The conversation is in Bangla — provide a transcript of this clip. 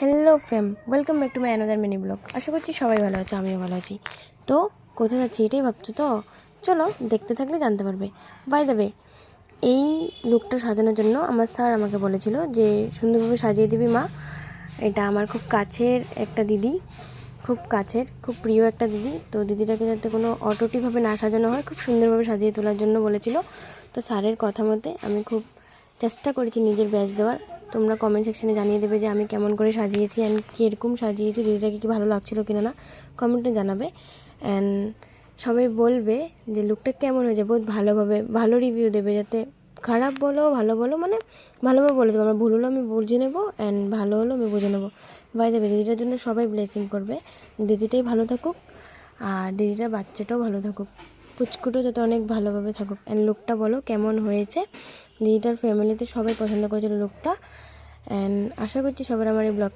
Hello fam, welcome back to my another mini blog. আশা করছি সবাই ভালো আছে, আমিও ভালো আছি। তো কোথায় যাচ্ছি এটাই ভাবছো তো? চলো দেখতে থাকলে জানতে পারবে। বাই দ্য ওয়ে, এই লুকটা সাজানোর জন্য আমার স্যার আমাকে বলেছিল যে সুন্দরভাবে সাজিয়ে দিবি মা। এটা আমার খুব কাছের একটা দিদি, খুব কাছের, খুব প্রিয় একটা দিদি। তো দিদিটাকে যাতে কোনো অটোটিভাবে না সাজানো হয়, খুব সুন্দরভাবে সাজিয়ে তোলার জন্য বলেছিল। তো স্যারের কথা মতে আমি খুব চেষ্টা করেছি নিজের ব্যাচ দেওয়ার। তোমরা কমেন্ট সেকশানে জানিয়ে দেবে যে আমি কেমন করে সাজিয়েছি অ্যান্ড কীরকম সাজিয়েছি, দিদিটাকে কি ভালো লাগছিলো কিনা না কমেন্টে জানাবে। অ্যান্ড সবাই বলবে যে লুকটা কেমন হয়েছে, বহুত ভালোভাবে ভালো রিভিউ দেবে, যাতে খারাপ বলো ভালো বলো, মানে ভালোভাবে বলে দেবো। আমার ভুল হলো আমি বুঝে নেবো, অ্যান্ড ভালো হলো আমি বুঝে নেবো। বাই দেবে দিদিটার জন্য সবাই ব্লেসিং করবে, দিদিটাই ভালো থাকুক আর দিদিটার বাচ্চাটাও ভালো থাকুক, পুচকুটো যাতে অনেক ভালোভাবে থাকুক। অ্যান্ড লুকটা বলো কেমন হয়েছে। দিদিটার ফ্যামিলিতে সবাই পছন্দ করেছিল লুকটা, অ্যান্ড আশা করছি সবার আমার এই ব্লগ